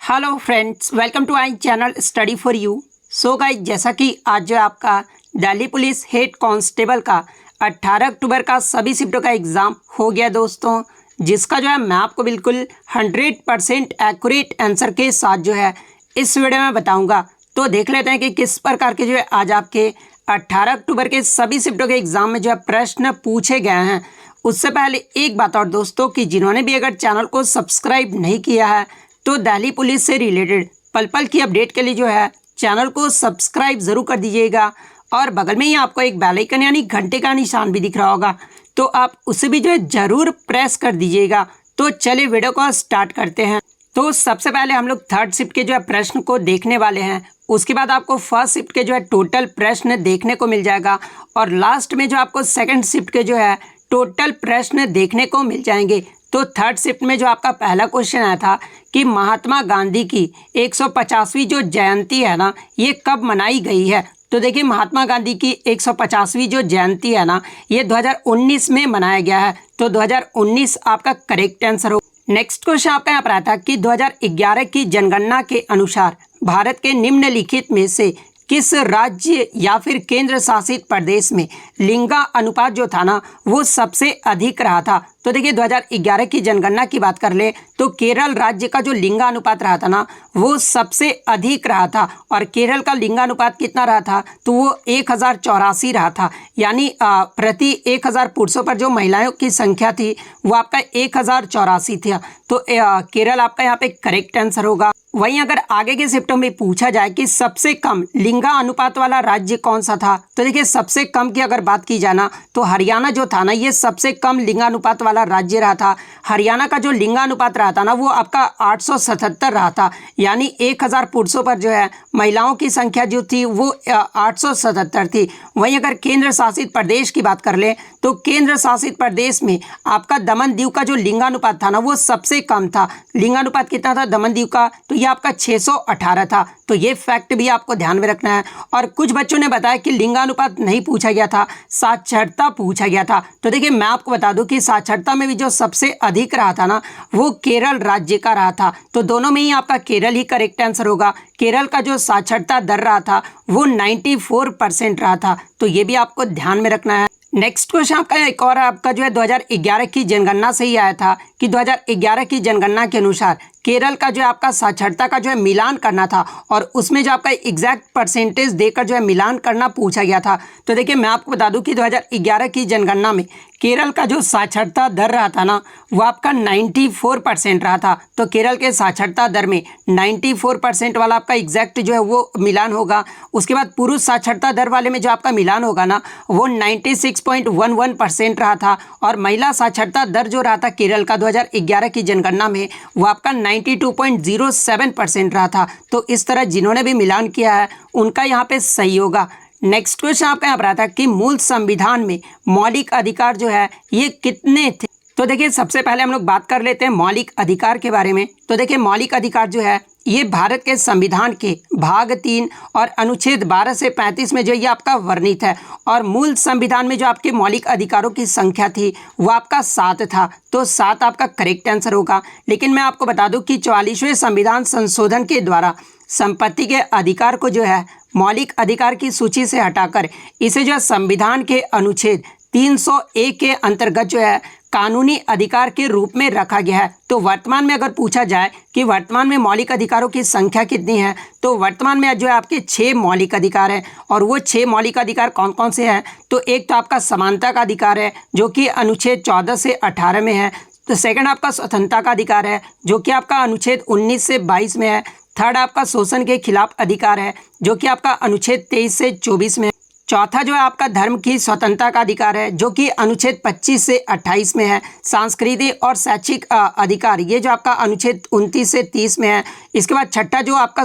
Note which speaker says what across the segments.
Speaker 1: Hello friends, welcome to our channel study for you. So guys, जैसा कि आज जो आपका दिल्ली पुलिस हेड कांस्टेबल का 18 अक्टूबर का सभी शिफ्टों का एग्ज़ाम हो गया दोस्तों, जिसका जो है मैं आपको बिल्कुल 100% एक्यूरेट आंसर के साथ जो है इस वीडियो में बताऊंगा। तो देख लेते हैं कि किस प्रकार के जो है आज आपके 18 अक्टूबर के सभी शिफ्टों के एग्ज़ाम में जो है प्रश्न पूछे गए हैं। उससे पहले एक बात और दोस्तों, कि जिन्होंने भी अगर चैनल को सब्सक्राइब नहीं किया है तो दिल्ली पुलिस से रिलेटेड पल पल की अपडेट के लिए जो है चैनल को सब्सक्राइब ज़रूर कर दीजिएगा। और बगल में ही आपको एक बेल आइकन यानी घंटे का निशान भी दिख रहा होगा, तो आप उसे भी जो है ज़रूर प्रेस कर दीजिएगा। तो चलिए वीडियो को स्टार्ट करते हैं। तो सबसे पहले हम लोग थर्ड शिफ्ट के जो है प्रश्न को देखने वाले हैं। उसके बाद आपको फर्स्ट शिफ्ट के जो है टोटल प्रश्न देखने को मिल जाएगा, और लास्ट में जो आपको सेकंड शिफ्ट के जो है टोटल प्रश्न देखने को मिल जाएंगे। तो थर्ड शिफ्ट में जो आपका पहला क्वेश्चन आया था कि महात्मा गांधी की 150वीं जो जयंती है ना, ये कब मनाई गई है। तो देखिए, महात्मा गांधी की 150वीं जो जयंती है ना, ये 2019 में मनाया गया है। तो 2019 आपका करेक्ट आंसर हो। नेक्स्ट क्वेश्चन आपका यहाँ पर आया था कि 2011 की जनगणना के अनुसार भारत के निम्नलिखित में से किस राज्य या फिर केंद्र शासित प्रदेश में लिंगा अनुपात जो था ना, वो सबसे अधिक रहा था। तो देखिए, 2011 की जनगणना की बात कर ले तो केरल राज्य का जो लिंगानुपात रहा था ना, वो सबसे अधिक रहा था। और केरल का लिंगानुपात कितना रहा था, तो वो 1084 रहा था। यानी प्रति 1000 पुरुषों पर जो महिलाओं की संख्या थी वो आपका 1084 था। तो केरल आपका यहाँ पे करेक्ट आंसर होगा। वहीं अगर आगे के शिफ्टों में पूछा जाए कि सबसे कम लिंगा अनुपात वाला राज्य कौन सा था, तो देखिए सबसे कम की अगर बात की जाए ना, तो हरियाणा जो था ना, ये सबसे कम लिंगानुपात वाला राज्य रहा था। हरियाणा का जो लिंगानुपात रहा था ना, वो आपका 877 रहा था। यानी 1000 पुरुषों पर जो है महिलाओं की संख्या जो थी वो 877 थी। वहीं अगर केंद्र शासित प्रदेश की बात कर ले तो केंद्र शासित प्रदेश में आपका दमन दीव का जो लिंगानुपात था ना, वो सबसे कम था। लिंगानुपात कितना था दमन दीव का, तो ये आपका 618 था। तो ये फैक्ट भी आपको ध्यान में रखना है। और कुछ बच्चों ने बताया कि लिंगानुपात नहीं पूछा गया था, साक्षरता पूछा गया था। तो देखिए, मैं आपको बता दूं कि साक्षरता में भी जो सबसे अधिक रहा था ना, वो केरल राज्य का रहा था। तो दोनों में ही आपका केरल ही करेक्ट आंसर होगा। केरल का जो साक्षरता दर रहा था वो 94% रहा था। तो ये भी आपको ध्यान में रखना है। नेक्स्ट क्वेश्चन आपका एक और आपका जो है 2011 की जनगणना से ही आया था कि 2011 की जनगणना के अनुसार केरल का जो है आपका साक्षरता का जो है मिलान करना था, और उसमें जो आपका एग्जैक्ट परसेंटेज देकर जो है मिलान करना पूछा गया था। तो देखिए, मैं आपको बता दूं कि 2011 की जनगणना में केरल का जो साक्षरता दर रहा था ना, वो आपका 94% रहा था। तो केरल के साक्षरता दर में 94% वाला आपका एग्जैक्ट जो है वो मिलान होगा। उसके बाद पुरुष साक्षरता दर वाले में जो आपका मिलान होगा ना, वो 96.11% रहा था। और महिला साक्षरता दर जो रहा था केरल का 2011 की जनगणना में, वो आपका 92.07% रहा था। तो इस तरह जिन्होंने भी मिलान किया है उनका यहाँ पे सही होगा। नेक्स्ट क्वेश्चन आपका यहाँ पर आता है कि मूल संविधान में मौलिक अधिकार जो है ये कितने थे। तो देखिए, सबसे पहले हम लोग बात कर लेते हैं मौलिक अधिकार के बारे में। तो देखिए, मौलिक अधिकार जो है ये भारत के संविधान के भाग 3 और अनुच्छेद 12 से 35 में जो ये आपका वर्णित है। और मूल संविधान में जो आपके मौलिक अधिकारों की संख्या थी वो आपका 7 था। तो 7 आपका करेक्ट आंसर होगा। लेकिन मैं आपको बता दूं कि 44वें संविधान संशोधन के द्वारा संपत्ति के अधिकार को जो है मौलिक अधिकार की सूची से हटाकर इसे जो है संविधान के अनुच्छेद 301 के अंतर्गत जो है कानूनी अधिकार के रूप में रखा गया है। तो वर्तमान में अगर पूछा जाए कि वर्तमान में मौलिक अधिकारों की संख्या कितनी है, तो वर्तमान में जो है आपके 6 मौलिक अधिकार हैं। और वो 6 मौलिक अधिकार कौन कौन से हैं, तो एक तो आपका समानता का अधिकार है जो कि अनुच्छेद 14 से 18 में है। तो सेकंड आपका स्वतंत्रता का अधिकार है जो कि आपका अनुच्छेद 19 से 22 में है। थर्ड आपका शोषण के खिलाफ अधिकार है जो कि आपका अनुच्छेद 23 से 24 में है। चौथा जो है आपका धर्म की स्वतंत्रता का अधिकार है जो कि अनुच्छेद 25 से 28 में है। सांस्कृतिक और शैक्षिक अधिकार ये जो आपका अनुच्छेद 29 से 30 में है। इसके बाद छठा जो आपका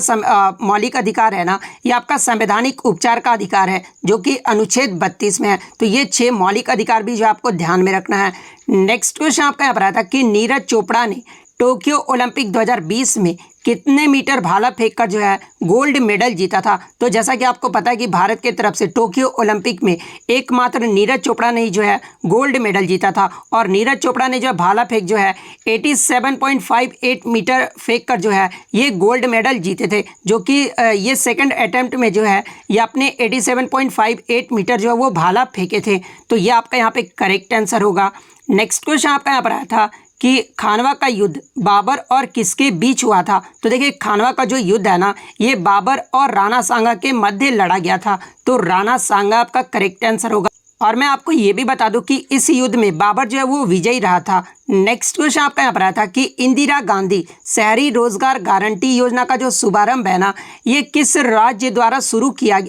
Speaker 1: मौलिक अधिकार है ना, ये आपका संवैधानिक उपचार का अधिकार है जो कि अनुच्छेद 32 में है। तो ये 6 मौलिक अधिकार भी जो आपको ध्यान में रखना है। नेक्स्ट क्वेश्चन आपका यहाँ पर आता है कि नीरज चोपड़ा ने टोक्यो ओलंपिक 2020 में कितने मीटर भाला फेंककर जो है गोल्ड मेडल जीता था। तो जैसा कि आपको पता है कि भारत की तरफ से टोक्यो ओलंपिक में एकमात्र नीरज चोपड़ा ने ही जो है गोल्ड मेडल जीता था, और नीरज चोपड़ा ने जो है भाला फेंक जो है 87.58 मीटर फेंक कर जो है ये गोल्ड मेडल जीते थे, जो कि ये सेकंड अटेम्प्ट में जो है ये अपने 87.58 मीटर जो है वो भाला फेंके थे। तो ये आपका यहाँ पे करेक्ट आंसर होगा। नेक्स्ट क्वेश्चन आपका यहाँ पर आया था कि खानवा का युद्ध बाबर और किसके बीच हुआ था। तो देखिए खानवा का जो युद्ध है ना ये बाबर और राणा सांगा के मध्य लड़ा गया था। तो राणा सांगा आपका करेक्ट आंसर होगा। और मैं आपको ये भी बता दूं कि इस युद्ध में बाबर जो है वो विजयी रहा था। नेक्स्ट क्वेश्चन आपका यहाँ पर आया था कि इंदिरा गांधी शहरी रोजगार गारंटी योजना का जो शुभारंभ है ना ये किस राज्य द्वारा शुरू किया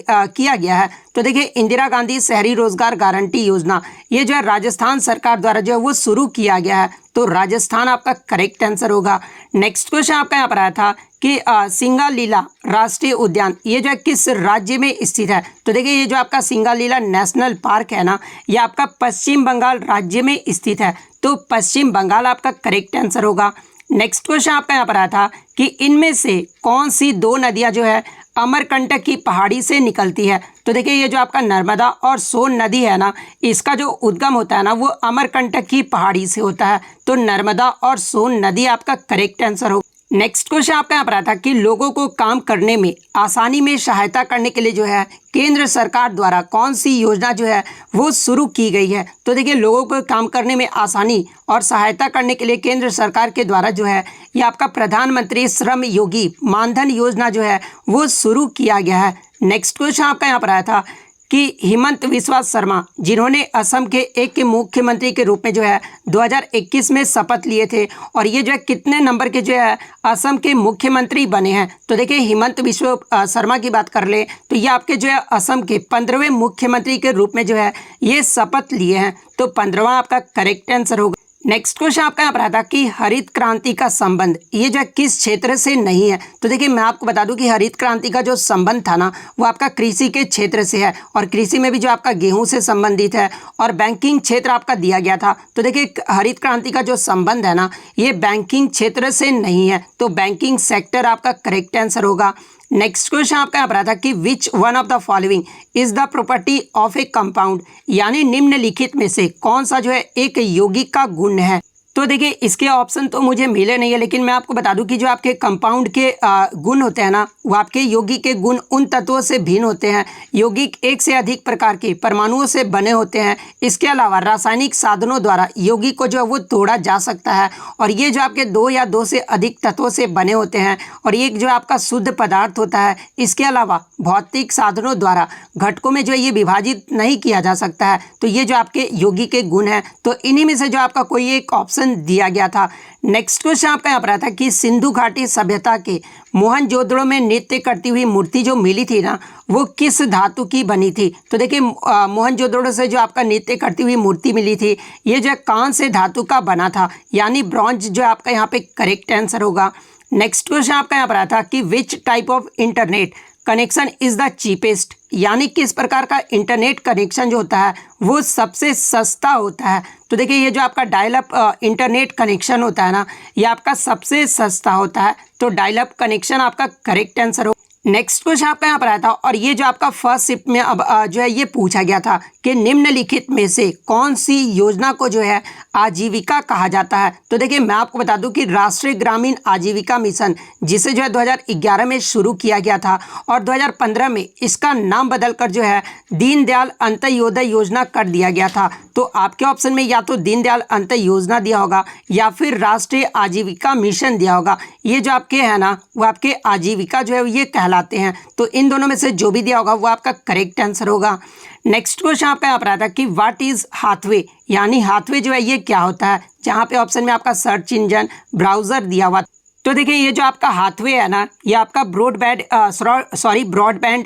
Speaker 1: गया है। तो देखिए इंदिरा गांधी शहरी रोजगार गारंटी योजना ये जो है राजस्थान सरकार द्वारा जो है वो शुरू किया गया है। तो राजस्थान आपका करेक्ट आंसर होगा। नेक्स्ट क्वेश्चन आपका यहाँ पर आया था कि सिंगालीला राष्ट्रीय उद्यान ये जो है किस राज्य में स्थित है। तो देखिए ये जो आपका सिंगालीला नेशनल पार्क है ना ये आपका पश्चिम बंगाल राज्य में स्थित है। तो पश्चिम बंगाल आपका करेक्ट आंसर होगा। नेक्स्ट क्वेश्चन आपका यहाँ पर आया था कि इनमें से कौन सी दो नदियाँ जो है अमरकंटक की पहाड़ी से निकलती है। तो देखिए ये जो आपका नर्मदा और सोन नदी है ना इसका जो उद्गम होता है ना वो अमरकंटक की पहाड़ी से होता है। तो नर्मदा और सोन नदी आपका करेक्ट आंसर होगा। नेक्स्ट क्वेश्चन आपका यहाँ पर आया था कि लोगों को काम करने में आसानी में सहायता करने के लिए जो है केंद्र सरकार द्वारा कौन सी योजना जो है वो शुरू की गई है। तो देखिए लोगों को काम करने में आसानी और सहायता करने के लिए केंद्र सरकार के द्वारा जो है ये आपका प्रधानमंत्री श्रम योगी मानधन योजना जो है वो शुरू किया गया है। नेक्स्ट क्वेश्चन आपका यहाँ पर आया था कि हिमंत बिस्वा शर्मा जिन्होंने असम के एक मुख्यमंत्री के रूप में जो है 2021 में शपथ लिए थे, और ये जो है कितने नंबर के जो है असम के मुख्यमंत्री बने हैं। तो देखिए हिमंत बिस्वा शर्मा की बात कर ले तो ये आपके जो है असम के 15वें मुख्यमंत्री के रूप में जो है ये शपथ लिए हैं। तो 15वां आपका करेक्ट आंसर होगा। नेक्स्ट क्वेश्चन आपका यहाँ पर आता कि हरित क्रांति का संबंध ये जो है किस क्षेत्र से नहीं है। तो देखिए मैं आपको बता दूं कि हरित क्रांति का जो संबंध था ना वो आपका कृषि के क्षेत्र से है, और कृषि में भी जो आपका गेहूं से संबंधित है, और बैंकिंग क्षेत्र आपका दिया गया था। तो देखिए हरित क्रांति का जो संबंध है ना ये बैंकिंग क्षेत्र से नहीं है। तो बैंकिंग सेक्टर आपका करेक्ट आंसर होगा। नेक्स्ट क्वेश्चन आपका यहाँ पर आता कि which one of the following is the property of A compound, यानी निम्नलिखित में से कौन सा जो है एक यौगिक का गुण है। तो देखिए इसके ऑप्शन तो मुझे मिले नहीं है, लेकिन मैं आपको बता दूं कि जो आपके कंपाउंड के गुण होते हैं ना वो आपके यौगिक के गुण उन तत्वों से भिन्न होते हैं। यौगिक एक से अधिक प्रकार के परमाणुओं से बने होते हैं। इसके अलावा रासायनिक साधनों द्वारा यौगिक को जो है वो तोड़ा जा सकता है, और ये जो आपके दो या दो से अधिक तत्वों से बने होते हैं, और ये जो आपका शुद्ध पदार्थ होता है। इसके अलावा भौतिक साधनों द्वारा घटकों में जो है ये विभाजित नहीं किया जा सकता है। तो ये जो आपके यौगिक के गुण हैं, तो इन्हीं में से जो आपका कोई एक ऑप्शन दिया गया था। नेक्स्ट क्वेश्चन आपका यहाँ पर आता कि सिंधु घाटी सभ्यता के मोहनजोदड़ो में नृत्य करती हुई मूर्ति जो मिली थी ना वो किस धातु की बनी थी। तो देखिए मोहनजोदड़ो से जो आपका नृत्य करती हुई मूर्ति मिली थी ये जो कांस्य धातु का बना था, यानी ब्रॉन्ज जो आपका यहाँ पे करेक्ट आंसर होगा। नेक्स्ट क्वेश्चन आपका यहाँ पर आता कि which type of internet connection is the cheapest, यानी किस प्रकार का इंटरनेट कनेक्शन जो होता है वो सबसे सस्ता होता है। तो देखिए ये जो आपका डायल अप इंटरनेट कनेक्शन होता है ना ये आपका सबसे सस्ता होता है। तो डायल अप कनेक्शन आपका करेक्ट आंसर हो। नेक्स्ट क्वेश्चन आपका यहाँ पर आया था, और ये जो आपका फर्स्ट शिफ्ट में अब जो है ये पूछा गया था कि निम्नलिखित में से कौन सी योजना को जो है आजीविका कहा जाता है। तो देखिए मैं आपको बता दूं कि राष्ट्रीय ग्रामीण आजीविका मिशन जिसे जो है 2011 में शुरू किया गया था, और 2015 में इसका नाम बदलकर जो है दीनदयाल अंत्योदय योजना कर दिया गया था। तो आपके ऑप्शन में या तो दीनदयाल अंत्योदय योजना दिया होगा या फिर राष्ट्रीय आजीविका मिशन दिया होगा। ये जो आपके है ना वो आपके आजीविका जो है ये कहलाते हैं। तो इन दोनों में से जो भी दिया होगा वो आपका करेक्ट आंसर होगा। नेक्स्ट क्वेश्चन आपका यहाँ पर आता कि व्हाट इज हाथवे, यानी हाथवे जो है ये क्या होता है, जहाँ पे ऑप्शन में आपका सर्च इंजन ब्राउजर दिया हुआ। तो देखिए ये जो आपका हाथवे है ना ये आपका ब्रॉडबैंड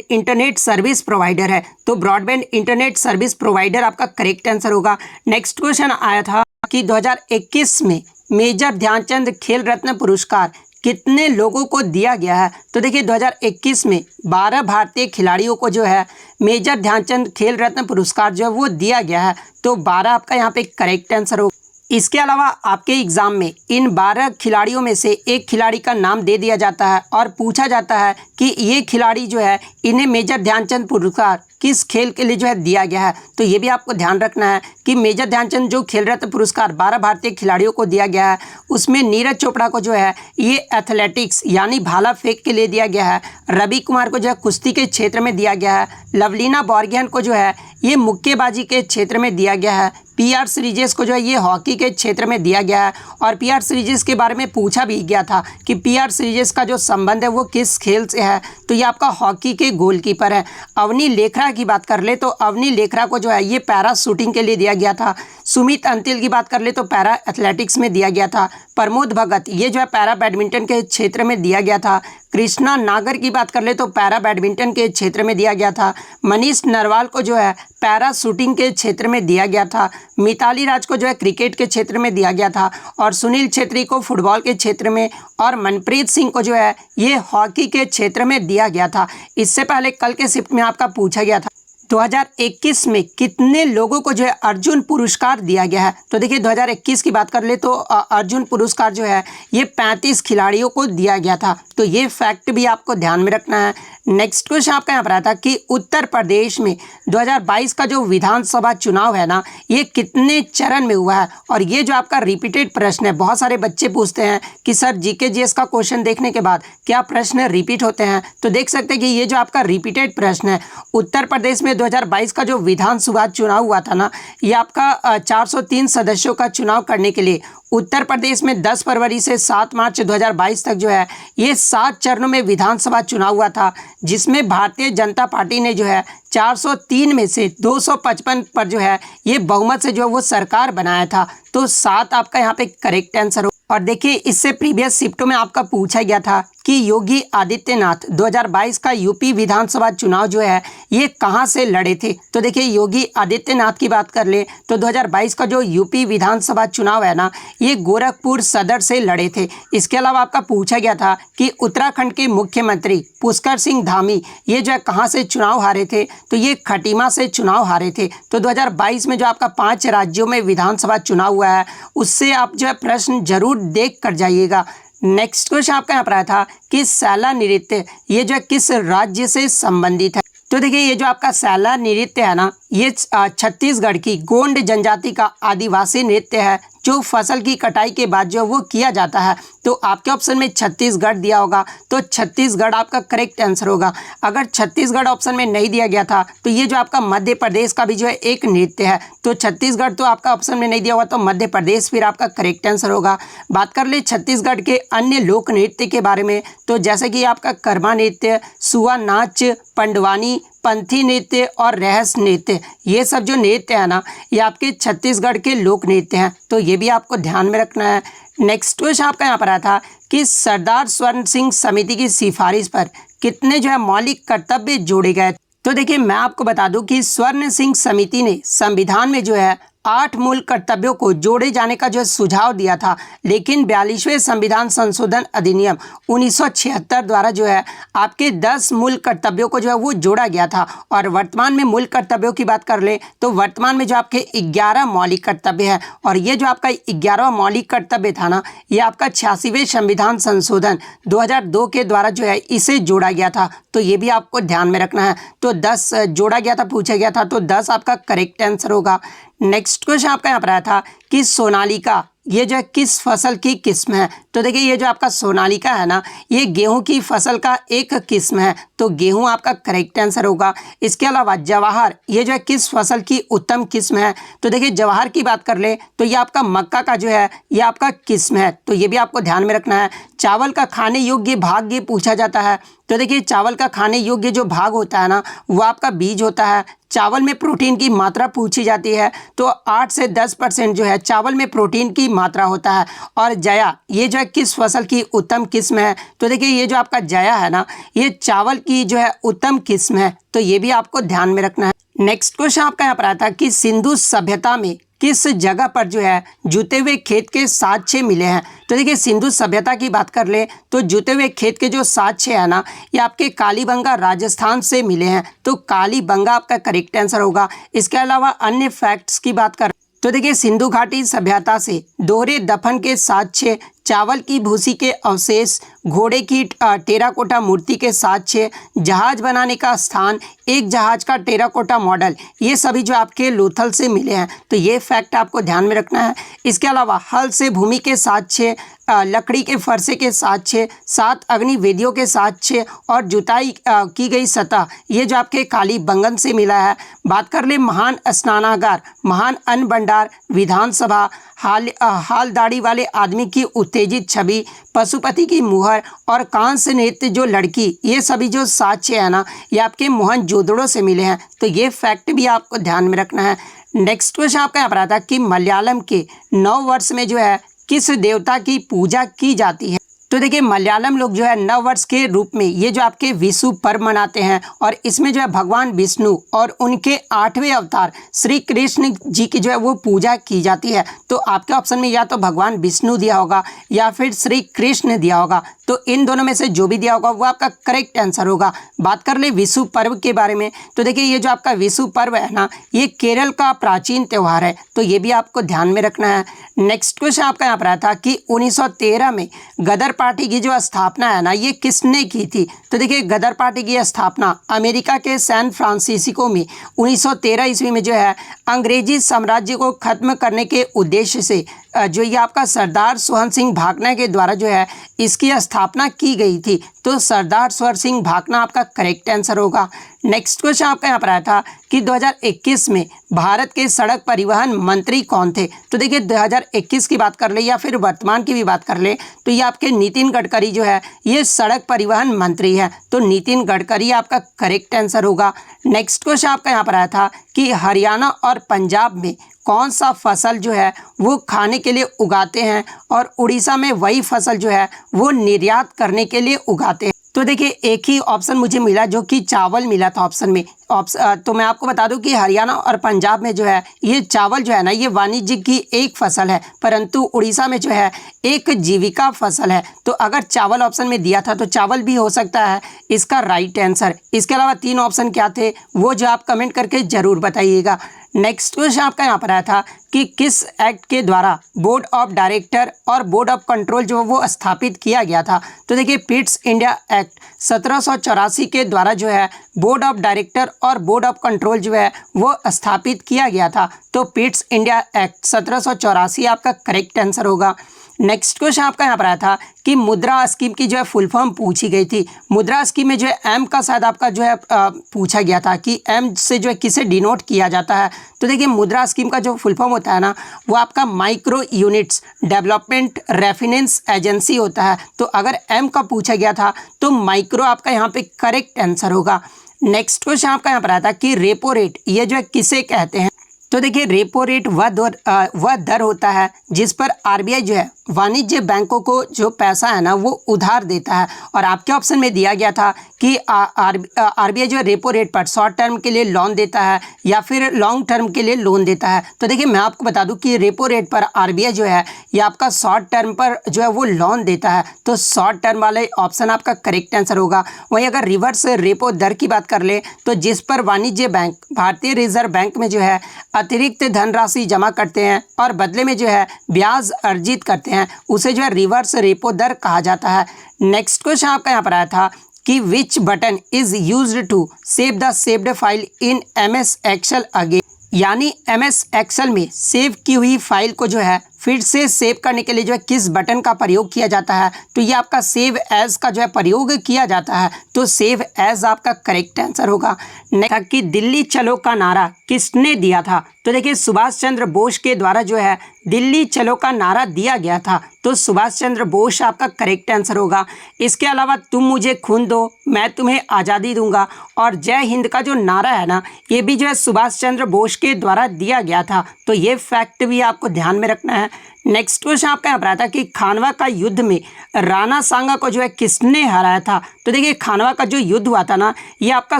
Speaker 1: इंटरनेट सर्विस प्रोवाइडर है। तो ब्रॉडबैंड इंटरनेट सर्विस प्रोवाइडर आपका करेक्ट आंसर होगा। नेक्स्ट क्वेश्चन आया था कि 2021 में मेजर ध्यानचंद खेल रत्न पुरस्कार कितने लोगों को दिया गया है। तो देखिए 2021 में 12 भारतीय खिलाड़ियों को जो है मेजर ध्यानचंद खेल रत्न पुरस्कार जो है वो दिया गया है। तो 12 आपका यहाँ पे करेक्ट आंसर होगा। इसके अलावा आपके एग्ज़ाम में इन 12 खिलाड़ियों में से एक खिलाड़ी का नाम दे दिया जाता है और पूछा जाता है कि ये खिलाड़ी जो है इन्हें मेजर ध्यानचंद पुरस्कार किस खेल के लिए जो है दिया गया है। तो ये भी आपको ध्यान रखना है कि मेजर ध्यानचंद जो खेल रत्न पुरस्कार 12 भारतीय खिलाड़ियों को दिया गया है, उसमें नीरज चोपड़ा को जो है ये एथलेटिक्स यानी भाला फेंक के लिए दिया गया है, रवि कुमार को जो है कुश्ती के क्षेत्र में दिया गया है, लवलीना बोर्गोहेन को जो है ये मुक्केबाजी के क्षेत्र में दिया गया है, पीआर श्रीजेश को जो है ये हॉकी के क्षेत्र में दिया गया है। और पीआर श्रीजेश के बारे में पूछा भी गया था कि पीआर श्रीजेश का जो संबंध है वो किस खेल से है, तो ये आपका हॉकी के गोलकीपर है। अवनी लेखरा की बात कर ले तो अवनी लेखरा को जो है ये पैरा शूटिंग के लिए दिया गया था। सुमित अंतिल की बात कर ले तो पैरा एथलेटिक्स में दिया गया था। प्रमोद भगत ये जो है पैरा बैडमिंटन के क्षेत्र में दिया गया था। कृष्णा नागर की बात कर ले तो पैरा बैडमिंटन के क्षेत्र में दिया गया था। मनीष नरवाल को जो है पैरा शूटिंग के क्षेत्र में दिया गया था। मिताली राज को जो है क्रिकेट के क्षेत्र में दिया गया था और सुनील छेत्री को फुटबॉल के क्षेत्र में और मनप्रीत सिंह को जो है ये हॉकी के क्षेत्र में दिया गया था। इससे पहले कल के शिफ्ट में आपका पूछा गया था 2021 में कितने लोगों को जो है अर्जुन पुरस्कार दिया गया है। तो देखिए 2021 की बात कर ले तो अर्जुन पुरस्कार जो है ये 35 खिलाड़ियों को दिया गया था। तो ये फैक्ट भी आपको ध्यान में रखना है। नेक्स्ट क्वेश्चन आपका यहाँ पर आता कि उत्तर प्रदेश में 2022 का जो विधानसभा चुनाव है ना, ये कितने चरण में हुआ है। और ये जो आपका रिपीटेड प्रश्न है, बहुत सारे बच्चे पूछते हैं कि सर जीके जीएस का क्वेश्चन देखने के बाद क्या प्रश्न रिपीट होते हैं। तो देख सकते हैं कि ये जो आपका रिपीटेड प्रश्न है, उत्तर प्रदेश में 2022 का जो विधानसभा चुनाव हुआ था ना, ये आपका 403 सदस्यों का चुनाव करने के लिए उत्तर प्रदेश में 10 फरवरी से 7 मार्च 2022 तक जो है ये 7 चरणों में विधानसभा चुनाव हुआ था, जिसमें भारतीय जनता पार्टी ने जो है 403 में से 255 पर जो है ये बहुमत से जो है वो सरकार बनाया था। तो 7 आपका यहाँ पे करेक्ट आंसर हो। और देखिए इससे प्रीवियस शिफ्टों में आपका पूछा गया था कि योगी आदित्यनाथ 2022 का यूपी विधानसभा चुनाव जो है ये कहां से लड़े थे। तो देखिए योगी आदित्यनाथ की बात कर ले तो 2022 का जो यूपी विधानसभा चुनाव है ना, ये गोरखपुर सदर से लड़े थे। इसके अलावा आपका पूछा गया था कि उत्तराखंड के मुख्यमंत्री पुष्कर सिंह धामी ये जो है कहाँ से चुनाव हारे थे, तो ये खटीमा से चुनाव हारे थे। तो 2022 में जो आपका 5 राज्यों में विधानसभा चुनाव हुआ है, उससे आप जो है प्रश्न जरूर देख कर जाइएगा। नेक्स्ट क्वेश्चन आपका यहाँ पर आया था कि सैला नृत्य ये जो है किस राज्य से संबंधित है। तो देखिए ये जो आपका सैला नृत्य है ना, ये छत्तीसगढ़ की गोंड जनजाति का आदिवासी नृत्य है जो फसल की कटाई के बाद जो वो किया जाता है। तो आपके ऑप्शन में छत्तीसगढ़ दिया होगा, तो छत्तीसगढ़ आपका करेक्ट आंसर होगा। अगर छत्तीसगढ़ ऑप्शन में नहीं दिया गया था तो ये जो आपका मध्य प्रदेश का भी जो है एक नृत्य है। तो छत्तीसगढ़ तो आपका ऑप्शन में नहीं दिया हुआ, तो मध्य प्रदेश फिर आपका करेक्ट आंसर होगा। बात कर ले छत्तीसगढ़ के अन्य लोक नृत्य के बारे में, तो जैसे कि आपका कर्मा नृत्य, सुआ नाच, पंडवानी, पंथी नृत्य और रहस नृत्य, ये सब जो नृत्य है ना, ये आपके छत्तीसगढ़ के लोक नृत्य हैं। तो ये भी आपको ध्यान में रखना है। नेक्स्ट क्वेश्चन आपका यहाँ पर आया था कि सरदार स्वर्ण सिंह समिति की सिफारिश पर कितने जो है मौलिक कर्तव्य जोड़े गए। तो देखिए मैं आपको बता दूं कि स्वर्ण सिंह समिति ने संविधान में जो है 8 मूल कर्तव्यों को जोड़े जाने का जो सुझाव दिया था, लेकिन 42वें संविधान संशोधन अधिनियम 1976 द्वारा जो है आपके 10 मूल कर्तव्यों को जो है वो जोड़ा गया था। और वर्तमान में मूल कर्तव्यों की बात कर ले तो वर्तमान में जो आपके 11 मौलिक कर्तव्य है, और ये जो आपका 11वां मौलिक कर्तव्य था ना, ये आपका 86वें संविधान संशोधन 2002 के द्वारा जो है इसे जोड़ा गया था। तो ये भी आपको ध्यान में रखना है। तो 10 जोड़ा गया था, पूछा गया था, तो 10 आपका करेक्ट आंसर होगा। नेक्स्ट क्वेश्चन आपका यहाँ पर आया था कि सोनालिका ये जो है किस फसल की किस्म है। तो देखिए ये जो आपका सोनालिका है ना, ये गेहूं की फसल का एक किस्म है, तो गेहूं आपका करेक्ट आंसर होगा। इसके अलावा जवाहर ये जो है किस फसल की उत्तम किस्म है। तो देखिए जवाहर की बात कर ले तो ये आपका मक्का का जो है ये आपका किस्म है, तो ये भी आपको ध्यान में रखना है। चावल का खाने योग्य भाग ये पूछा जाता है। तो देखिए चावल का खाने योग्य जो भाग होता है ना, वो आपका बीज होता है। चावल में प्रोटीन की मात्रा पूछी जाती है, तो 8 से 10% जो है चावल में प्रोटीन की मात्रा होता है। और जया ये जो है किस फसल की उत्तम किस्म है। तो देखिए ये जो आपका जया है ना, ये चावल की जो है उत्तम किस्म है, तो ये भी आपको ध्यान में रखना है। नेक्स्ट क्वेश्चन आपका यहाँ पर आता है कि सिंधु सभ्यता में किस जगह पर जो है जुते हुए खेत के साक्ष्य मिले हैं। तो देखिए सिंधु सभ्यता की बात कर ले तो जुते हुए खेत के जो साक्ष्य है ना, ये आपके कालीबंगा राजस्थान से मिले हैं, तो कालीबंगा आपका करेक्ट आंसर होगा। इसके अलावा अन्य फैक्ट्स की बात कर तो देखिए सिंधु घाटी सभ्यता से दोहरे दफन के साक्ष्य, चावल की भूसी के अवशेष, घोड़े की टेराकोटा मूर्ति के साक्ष्य, जहाज बनाने का स्थान, एक जहाज का टेराकोटा मॉडल, ये सभी जो आपके लोथल से मिले हैं। तो ये फैक्ट आपको ध्यान में रखना है। इसके अलावा हल से भूमि के साक्ष्य, लकड़ी के फरसे के साक्ष्य, 7 अग्नि वेदियों के साक्ष्य और जुताई की गई सतह, ये जो आपके कालीबंगन से मिला है। बात कर ले महान स्नानागार, महान अन्न भंडार, विधानसभा, हाल दाढ़ी वाले आदमी की उत्तेजित छवि, पशुपति की मुहर और कांस नृत्य जो लड़की, ये सभी जो साक्ष्य है ना, ये आपके मोहनजोदड़ो से मिले हैं। तो ये फैक्ट भी आपको ध्यान में रखना है। नेक्स्ट क्वेश्चन आपका यहाँ पर आता है कि मलयालम के नव वर्ष में जो है किस देवता की पूजा की जाती है। तो देखिए मलयालम लोग जो है नव वर्ष के रूप में ये जो आपके विशु पर्व मनाते हैं और इसमें जो है भगवान विष्णु और उनके 8वें अवतार श्री कृष्ण जी की जो है वो पूजा की जाती है। तो आपके ऑप्शन में या तो भगवान विष्णु दिया होगा या फिर श्री कृष्ण दिया होगा। तो इन दोनों में से जो भी दिया होगा वो आपका करेक्ट आंसर होगा। बात कर ले विशु पर्व के बारे में, तो देखिए ये जो आपका विशु पर्व है ना, ये केरल का प्राचीन त्यौहार है। तो ये भी आपको ध्यान में रखना है। नेक्स्ट क्वेश्चन आपका यहाँ पर आया था कि 1913 में गदर पार्टी की जो स्थापना है ना, ये किसने की थी। तो देखिए गदर पार्टी की स्थापना अमेरिका के सैन फ्रांसिस्को में 1913 ईस्वी में जो है अंग्रेजी साम्राज्य को खत्म करने के उद्देश्य से जो ये आपका सरदार स्वर्ण सिंह भाकना के द्वारा जो है इसकी स्थापना की गई थी। तो सरदार स्वर्ण सिंह भाकना आपका करेक्ट आंसर होगा। नेक्स्ट क्वेश्चन आपका यहाँ पर आया था कि 2021 में भारत के सड़क परिवहन मंत्री कौन थे। तो देखिए 2021 की बात कर ले या फिर वर्तमान की भी बात कर ले तो ये आपके नितिन गडकरी जो है ये सड़क परिवहन मंत्री है। तो नितिन गडकरी आपका करेक्ट आंसर होगा। नेक्स्ट क्वेश्चन आपका यहाँ पर आया था कि हरियाणा और पंजाब में कौन सा फसल जो है वो खाने के लिए उगाते हैं और उड़ीसा में वही फसल जो है वो निर्यात करने के लिए उगाते हैं। तो देखिए एक ही ऑप्शन मुझे मिला जो कि चावल मिला था ऑप्शन में। तो मैं आपको बता दूं कि हरियाणा और पंजाब में जो है ये चावल जो है ना, ये वाणिज्य की एक फसल है, परंतु उड़ीसा में जो है एक जीविका फसल है। तो अगर चावल ऑप्शन में दिया था तो चावल भी हो सकता है इसका राइट आंसर। इसके अलावा 3 ऑप्शन क्या थे वो जो आप कमेंट करके ज़रूर बताइएगा। नेक्स्ट क्वेश्चन आपका यहाँ पर आया था कि किस एक्ट के द्वारा बोर्ड ऑफ डायरेक्टर और बोर्ड ऑफ कंट्रोल जो वो स्थापित किया गया था। तो देखिए पिट्स इंडिया एक्ट 1784 के द्वारा जो है बोर्ड ऑफ डायरेक्टर और बोर्ड ऑफ कंट्रोल जो है वो स्थापित किया गया था। तो पिट्स इंडिया एक्ट 1784 आपका करेक्ट आंसर होगा। नेक्स्ट क्वेश्चन आपका यहाँ पर आया था कि मुद्रा स्कीम की जो है फुल फॉर्म पूछी गई थी। मुद्रा स्कीम में जो है एम का शायद आपका जो है पूछा गया था कि एम से जो है किसे डिनोट किया जाता है। तो देखिए मुद्रा स्कीम का जो फुल फॉर्म होता है ना वो आपका माइक्रो यूनिट्स डेवलपमेंट रेफिनेंस एजेंसी होता है। तो अगर एम का पूछा गया था तो माइक्रो आपका यहाँ पे करेक्ट आंसर होगा। नेक्स्ट क्वेश्चन आपका यहाँ पर आया था कि रेपो रेट ये जो है किसे कहते हैं। तो देखिए रेपो रेट वह दर होता है जिस पर आरबीआई जो है वाणिज्य बैंकों को जो पैसा है ना वो उधार देता है। और आपके ऑप्शन में दिया गया था कि आरबीआई जो है रेपो रेट पर शॉर्ट टर्म के लिए लोन देता है या फिर लॉन्ग टर्म के लिए लोन देता है। तो देखिए मैं आपको बता दूं कि रेपो रेट पर आरबीआई जो है ये आपका शॉर्ट टर्म पर जो है वो लोन देता है। तो शॉर्ट टर्म वाले ऑप्शन आपका करेक्ट आंसर होगा। वहीं अगर रिवर्स रेपो दर की बात कर ले तो जिस पर वाणिज्य बैंक भारतीय रिजर्व बैंक में जो है अतिरिक्त धनराशि जमा करते हैं और बदले में जो है ब्याज अर्जित करते हैं उसे जो है रिवर्स रेपो दर कहा जाता है। नेक्स्ट क्वेश्चन आपका यहाँ पर आया था कि which button is used to save the saved file in MS Excel again. यानी एमएस एक्सेल में सेव की हुई फाइल को जो है फिर से सेव करने के लिए जो है किस बटन का प्रयोग किया जाता है। तो ये आपका सेव एज का जो है प्रयोग किया जाता है। तो सेव एज आपका करेक्ट आंसर होगा। नेक्स्ट कि दिल्ली चलो का नारा किसने दिया था। तो देखिए सुभाष चंद्र बोस के द्वारा जो है दिल्ली चलो का नारा दिया गया था। तो सुभाष चंद्र बोस आपका करेक्ट आंसर होगा। इसके अलावा तुम मुझे खून दो मैं तुम्हें आज़ादी दूंगा और जय हिंद का जो नारा है ना ये भी जो है सुभाष चंद्र बोस के द्वारा दिया गया था। तो ये फैक्ट भी आपको ध्यान में रखना है। नेक्स्ट क्वेश्चन आपका यहाँ पर आता है कि खानवा का युद्ध में राणा सांगा को जो है किसने हराया था। तो देखिए खानवा का जो युद्ध हुआ था ना ये आपका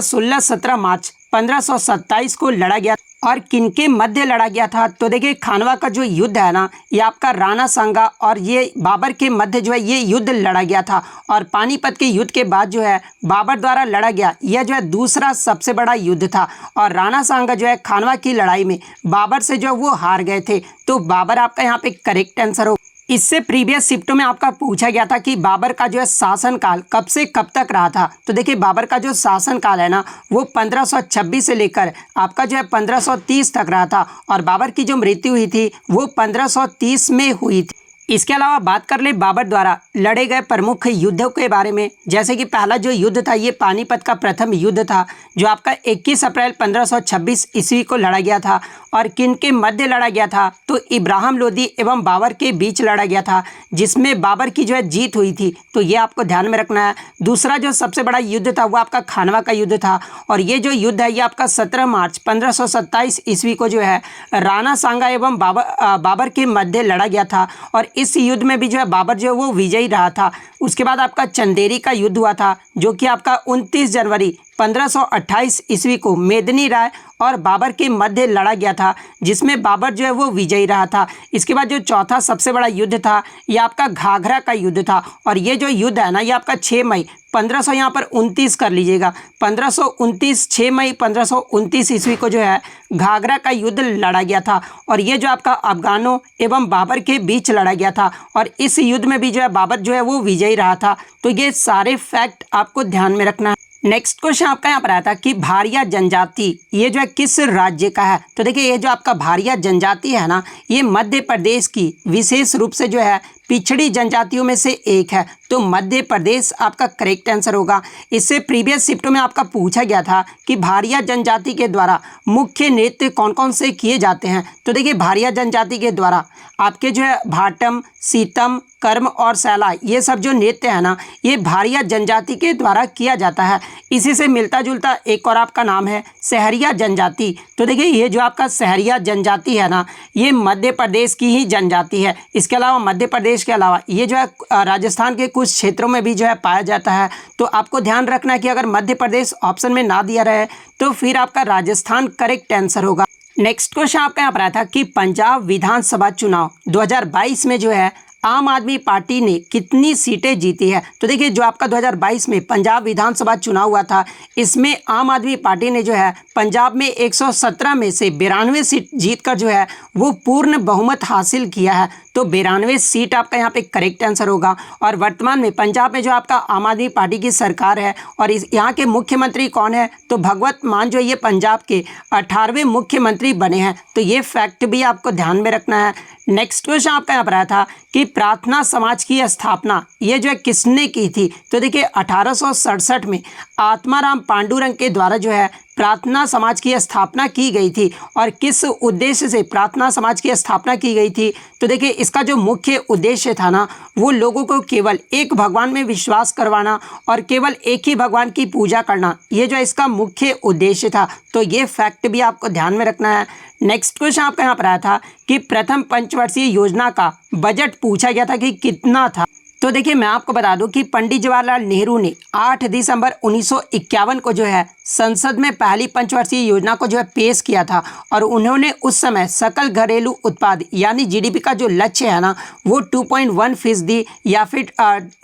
Speaker 1: 16-17 मार्च 1527 को लड़ा गया। और किनके मध्य लड़ा गया था? तो देखिए खानवा का जो युद्ध है ना, ये आपका राणा सांगा और ये बाबर के मध्य जो है ये युद्ध लड़ा गया था। और पानीपत के युद्ध के बाद जो है बाबर द्वारा लड़ा गया यह जो है दूसरा सबसे बड़ा युद्ध था। और राणा सांगा जो है खानवा की लड़ाई में बाबर से जो है वो हार गए थे। तो बाबर आपका यहाँ पे करेक्ट आंसर हो। इससे प्रीवियस शिफ्टों में आपका पूछा गया था कि बाबर का जो है शासनकाल कब से कब तक रहा था। तो देखिए बाबर का जो शासनकाल है ना वो 1526 से लेकर आपका जो है 1530 तक रहा था। और बाबर की जो मृत्यु हुई थी वो 1530 में हुई थी। इसके अलावा बात कर ले बाबर द्वारा लड़े गए प्रमुख युद्धों के बारे में, जैसे कि पहला जो युद्ध था ये पानीपत का प्रथम युद्ध था जो आपका 21 अप्रैल 1526 ईस्वी को लड़ा गया था। और किन के मध्य लड़ा गया था? तो इब्राहिम लोदी एवं बाबर के बीच लड़ा गया था, जिसमें बाबर की जो है जीत हुई थी। तो ये आपको ध्यान में रखना है। दूसरा जो सबसे बड़ा युद्ध था वो आपका खानवा का युद्ध था। और ये जो युद्ध है ये आपका 17 मार्च 1527 ईस्वी को जो है राणा सांगा एवं बाबर के मध्य लड़ा गया था। और इस युद्ध में भी जो है बाबर जो है वो विजयी रहा था। उसके बाद आपका चंदेरी का युद्ध हुआ था जो कि आपका 29 जनवरी 1528 ईस्वी को मेदिनी राय और बाबर के मध्य लड़ा गया था, जिसमें बाबर जो है वो विजयी रहा था। इसके बाद जो चौथा सबसे बड़ा युद्ध था ये आपका घाघरा का युद्ध था। और ये जो युद्ध है ना ये आपका 6 मई 1500 यहाँ पर 29 कर लीजिएगा 1529 6 मई 1529 ईस्वी को जो है घाघरा का युद्ध लड़ा गया था। और ये जो आपका अफगानों एवं बाबर के बीच लड़ा गया था। और इस युद्ध में भी जो है बाबर जो है वो विजयी रहा था। तो ये सारे फैक्ट आपको ध्यान में रखना है। नेक्स्ट क्वेश्चन आपका यहाँ पर आया था कि भारिया जनजाति ये जो है किस राज्य का है? तो देखिए ये जो आपका भारिया जनजाति है ना ये मध्य प्रदेश की विशेष रूप से जो है पिछड़ी जनजातियों में से एक है। तो मध्य प्रदेश आपका करेक्ट आंसर होगा। इससे प्रीवियस शिफ्टों में आपका पूछा गया था कि भारिया जनजाति के द्वारा मुख्य नृत्य कौन कौन से किए जाते हैं। तो देखिए भारिया जनजाति के द्वारा आपके जो है भाटम, सीतम, कर्म और सैला ये सब जो नृत्य है ना ये भारिया जनजाति के द्वारा किया जाता है। इसी से मिलता जुलता एक और आपका नाम है सहरिया जनजाति। तो देखिए ये जो आपका सहरिया जनजाति है ना ये मध्य प्रदेश की ही जनजाति है। इसके अलावा मध्य प्रदेश के अलावा ये जो है राजस्थान के कुछ क्षेत्रों में भी जो है पाया जाता है। तो आपको ध्यान रखना है कि अगर मध्य प्रदेश ऑप्शन में ना दिया रहे तो फिर आपका राजस्थान करेक्ट आंसर होगा। नेक्स्ट क्वेश्चन आपका यहाँ पर आया था कि पंजाब विधानसभा चुनाव 2022 में जो है आम आदमी पार्टी ने कितनी सीटें जीती है? तो देखिए जो आपका 2022 में पंजाब विधानसभा चुनाव हुआ था इसमें आम आदमी पार्टी ने जो है पंजाब में 117 में से 92 सीट जीतकर जो है वो पूर्ण बहुमत हासिल किया है। तो 92 सीट आपका यहाँ पे करेक्ट आंसर होगा। और वर्तमान में पंजाब में जो आपका आम आदमी पार्टी की सरकार है और इस यहाँ के मुख्यमंत्री कौन है? तो भगवत मान जो ये पंजाब के 18वें मुख्यमंत्री बने हैं। तो ये फैक्ट भी आपको ध्यान में रखना है। नेक्स्ट क्वेश्चन आपका यहाँ पर आया था कि प्रार्थना समाज की स्थापना ये जो है किसने की थी? तो देखिए 1867 में आत्माराम पांडुरंग के द्वारा जो है प्रार्थना समाज की स्थापना की गई थी। और किस उद्देश्य से प्रार्थना समाज की स्थापना की गई थी? तो देखिए इसका जो मुख्य उद्देश्य था ना वो लोगों को केवल एक भगवान में विश्वास करवाना और केवल एक ही भगवान की पूजा करना, ये जो इसका मुख्य उद्देश्य था। तो ये फैक्ट भी आपको ध्यान में रखना है। नेक्स्ट क्वेश्चन आपका यहाँ पर आया था कि प्रथम पंचवर्षीय योजना का बजट पूछा गया था कि कितना था? तो देखिए मैं आपको बता दूं कि पंडित जवाहरलाल नेहरू ने 8 दिसंबर 1951 को जो है संसद में पहली पंचवर्षीय योजना को जो है पेश किया था। और उन्होंने उस समय सकल घरेलू उत्पाद यानी जीडीपी का जो लक्ष्य है ना वो 2.1% या फिर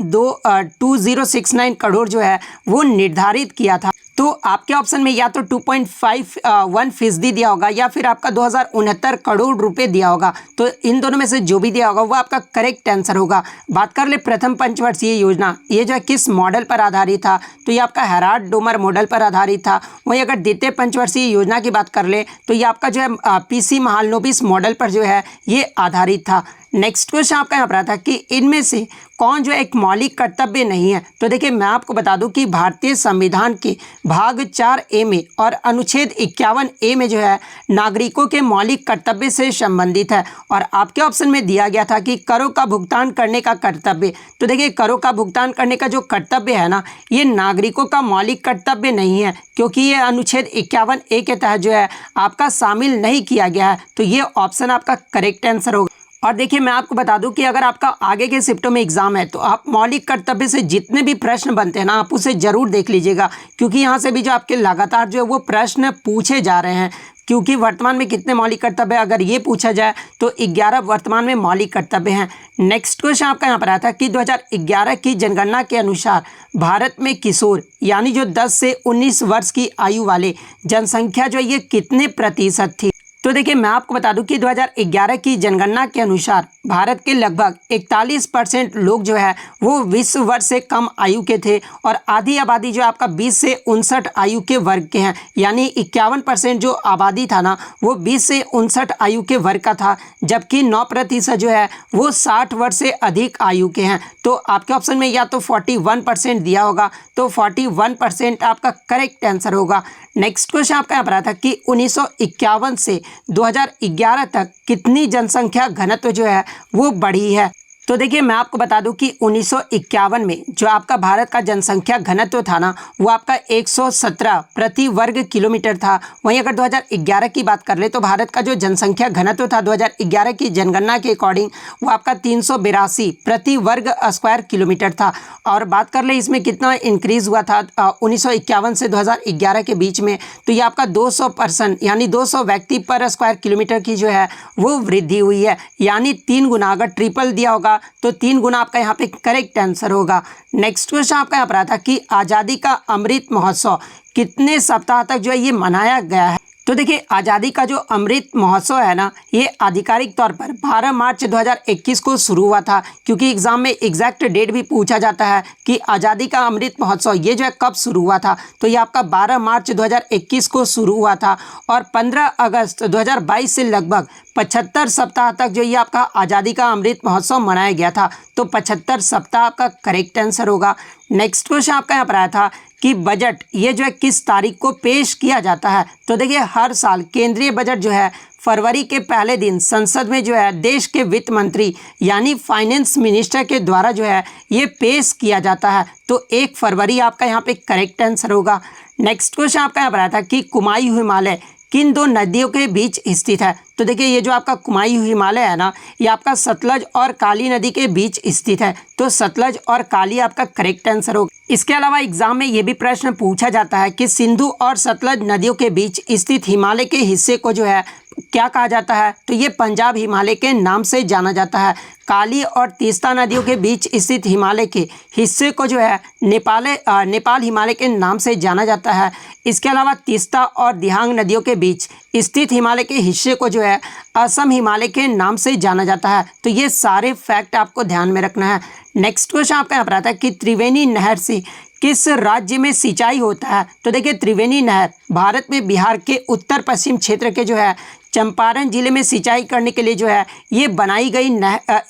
Speaker 1: 2069 करोड़ जो है वो निर्धारित किया था। तो आपके ऑप्शन में या तो 2.51% दिया होगा या फिर आपका 2069 करोड़ रुपए दिया होगा। तो इन दोनों में से जो भी दिया होगा वो आपका करेक्ट आंसर होगा। बात कर ले प्रथम पंचवर्षीय योजना ये जो है किस मॉडल पर आधारित था? तो ये आपका हेराल्ड डोमर मॉडल पर आधारित था। वहीं अगर द्वितीय पंचवर्षीय योजना की बात कर ले तो ये आपका जो है पीसी महालनोबिस मॉडल पर जो है ये आधारित था। नेक्स्ट क्वेश्चन आपका यहाँ पर आता है कि इनमें से कौन जो एक मौलिक कर्तव्य नहीं है? तो देखिए मैं आपको बता दूं कि भारतीय संविधान के भाग 4A में और अनुच्छेद 51A में जो है नागरिकों के मौलिक कर्तव्य से संबंधित है। और आपके ऑप्शन में दिया गया था कि करों का भुगतान करने का कर्तव्य। तो देखिए करों का भुगतान करने का जो कर्तव्य है ना ये नागरिकों का मौलिक कर्तव्य नहीं है, क्योंकि ये अनुच्छेद 51A के तहत जो है आपका शामिल नहीं किया गया है। तो ये ऑप्शन आपका करेक्ट आंसर होगा। और देखिए मैं आपको बता दूं कि अगर आपका आगे के शिफ्टों में एग्जाम है तो आप मौलिक कर्तव्य से जितने भी प्रश्न बनते हैं ना आप उसे जरूर देख लीजिएगा, क्योंकि यहाँ से भी जो आपके लगातार जो है वो प्रश्न पूछे जा रहे हैं। क्योंकि वर्तमान में कितने मौलिक कर्तव्य अगर ये पूछा जाए तो 11 वर्तमान में मौलिक कर्तव्य हैं। नेक्स्ट क्वेश्चन आपका यहाँ पर आया था कि 2011 की जनगणना के अनुसार भारत में किशोर यानी जो 10 से 19 वर्ष की आयु वाले जनसंख्या जो ये कितने प्रतिशत थी। तो देखिए मैं आपको बता दूं कि 2011 की जनगणना के अनुसार भारत के लगभग 41% लोग जो है वो 20 वर्ष से कम आयु के थे और आधी आबादी जो आपका 20 से 59 आयु के वर्ग के हैं, यानी 51% जो आबादी था ना वो 20 से 59 आयु के वर्ग का था, जबकि 9% जो है वो 60 वर्ष से अधिक आयु के हैं। तो आपके ऑप्शन में या तो 41% दिया होगा, तो 41% आपका करेक्ट आंसर होगा। नेक्स्ट क्वेश्चन आपका यहाँ पर आया था कि 1951 से 2011 तक कितनी जनसंख्या घनत्व जो है वो बढ़ी है। तो देखिए मैं आपको बता दूं कि 1951 में जो आपका भारत का जनसंख्या घनत्व था ना वो आपका 117 प्रति वर्ग किलोमीटर था। वहीं अगर 2011 की बात कर ले तो भारत का जो जनसंख्या घनत्व था 2011 की जनगणना के अकॉर्डिंग वो आपका 382 प्रति वर्ग स्क्वायर किलोमीटर था। और बात कर ले इसमें कितना इंक्रीज़ हुआ था 1951 से 2011 के बीच में, तो ये आपका 200 पर्सन यानी 200 व्यक्ति पर स्क्वायर किलोमीटर की जो है वो वृद्धि हुई है, यानी 3 गुना। अगर ट्रिपल दिया होगा तो 3 गुना आपका यहाँ पे करेक्ट आंसर होगा। नेक्स्ट क्वेश्चन आपका यहाँ पर आता कि आज़ादी का अमृत महोत्सव कितने सप्ताह तक जो है ये मनाया गया है। तो देखिए आज़ादी का जो अमृत महोत्सव है ना ये आधिकारिक तौर पर 12 मार्च 2021 को शुरू हुआ था, क्योंकि एग्जाम में एग्जैक्ट डेट भी पूछा जाता है कि आज़ादी का अमृत महोत्सव ये जो है कब शुरू हुआ था। तो ये आपका 12 मार्च 2021 को शुरू हुआ था और 15 अगस्त 2022 से लगभग 75 सप्ताह तक जो ये आपका आज़ादी का अमृत महोत्सव मनाया गया था। तो 75 सप्ताह आपका करेक्ट आंसर होगा। नेक्स्ट क्वेश्चन आपका यहाँ पर आया था कि बजट ये जो है किस तारीख को पेश किया जाता है। तो देखिए हर साल केंद्रीय बजट जो है फरवरी के पहले दिन संसद में जो है देश के वित्त मंत्री यानी फाइनेंस मिनिस्टर के द्वारा जो है ये पेश किया जाता है। तो 1 फरवरी आपका यहाँ पे करेक्ट आंसर होगा। नेक्स्ट क्वेश्चन आपका यहाँ पर आया था कि कुमायूं हिमालय किन 2 नदियों के बीच स्थित है। तो देखिए ये जो आपका कुमायूं हिमालय है ना ये आपका सतलज और काली नदी के बीच स्थित है। तो सतलज और काली आपका करेक्ट आंसर होगा। इसके अलावा एग्जाम में ये भी प्रश्न पूछा जाता है कि सिंधु और सतलज नदियों के बीच स्थित हिमालय के हिस्से को जो है क्या कहा जाता है। तो ये पंजाब हिमालय के नाम से जाना जाता है। काली और तीस्ता नदियों के बीच स्थित हिमालय के हिस्से को जो है नेपाल हिमालय के नाम से जाना जाता है। इसके अलावा तीस्ता और दिहांग नदियों के बीच स्थित हिमालय के हिस्से को जो है असम हिमालय के नाम से जाना जाता है। तो ये सारे फैक्ट आपको ध्यान में रखना है। नेक्स्ट क्वेश्चन आपका यहाँ पर आता है कि त्रिवेणी नहर से किस राज्य में सिंचाई होता है। तो देखिए त्रिवेणी नहर भारत में बिहार के उत्तर पश्चिम क्षेत्र के जो है चंपारण जिले में सिंचाई करने के लिए जो है ये बनाई गई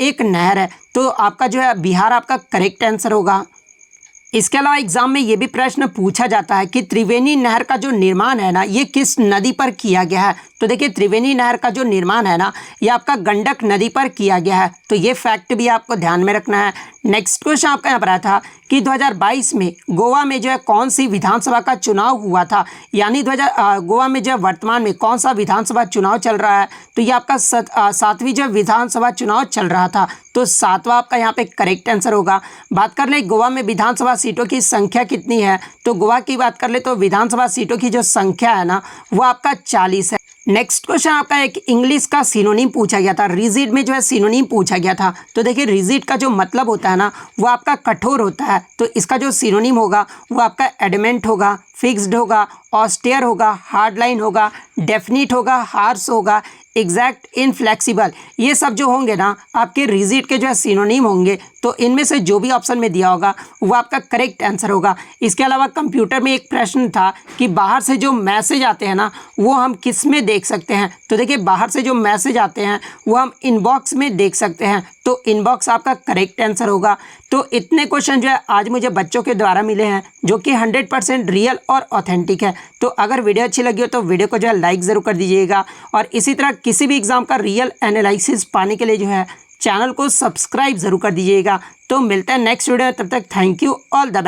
Speaker 1: एक नहर है। तो आपका जो है बिहार आपका करेक्ट आंसर होगा। इसके अलावा एग्जाम में ये भी प्रश्न पूछा जाता है कि त्रिवेणी नहर का जो निर्माण है ना ये किस नदी पर किया गया है। तो देखिए त्रिवेणी नहर का जो निर्माण है ना ये आपका गंडक नदी पर किया गया है। तो ये फैक्ट भी आपको ध्यान में रखना है। नेक्स्ट क्वेश्चन आपका यहाँ पर आया था कि 2022 में गोवा में जो है कौन सी विधानसभा का चुनाव हुआ था, यानी गोवा में जो है वर्तमान में कौन सा विधानसभा चुनाव चल रहा है। तो ये आपका 7वीं जो विधानसभा चुनाव चल रहा था। तो 7वां आपका यहाँ पे करेक्ट आंसर होगा। बात कर ले गोवा में विधानसभा सीटों की संख्या कितनी है। तो गोवा की बात कर ले तो विधानसभा सीटों की जो संख्या है ना वो आपका 40 है। नेक्स्ट क्वेश्चन आपका एक इंग्लिश का सिनोनिम पूछा गया था, रिजिड में जो है सिनोनिम पूछा गया था। तो देखिए रिजिड का जो मतलब होता है ना वो आपका कठोर होता है। तो इसका जो सिनोनिम होगा वो आपका एडमेंट होगा, फिक्स्ड होगा, ऑस्टेयर होगा, हार्ड लाइन होगा, डेफिनिट होगा, हार्श होगा, एग्जैक्ट, इनफ्लेक्सिबल। ये सब जो होंगे ना आपके रिजिड के जो है सिनोनिम होंगे। तो इनमें से जो भी ऑप्शन में दिया होगा वो आपका करेक्ट आंसर होगा। इसके अलावा कंप्यूटर में एक प्रश्न था कि बाहर से जो मैसेज आते हैं ना वो हम किस में देख सकते हैं। तो देखिए बाहर से जो मैसेज आते हैं वो हम इनबॉक्स में देख सकते हैं। तो इनबॉक्स आपका करेक्ट आंसर होगा। तो इतने क्वेश्चन जो है आज मुझे बच्चों के द्वारा मिले हैं जो कि 100% रियल और ऑथेंटिक है। तो अगर वीडियो अच्छी लगी हो तो वीडियो को जो है लाइक ज़रूर कर दीजिएगा और इसी तरह किसी भी एग्जाम का रियल एनालिसिस पाने के लिए जो है चैनल को सब्सक्राइब ज़रूर कर दीजिएगा। तो मिलते हैं नेक्स्ट वीडियो, तब तक thank you, all the best.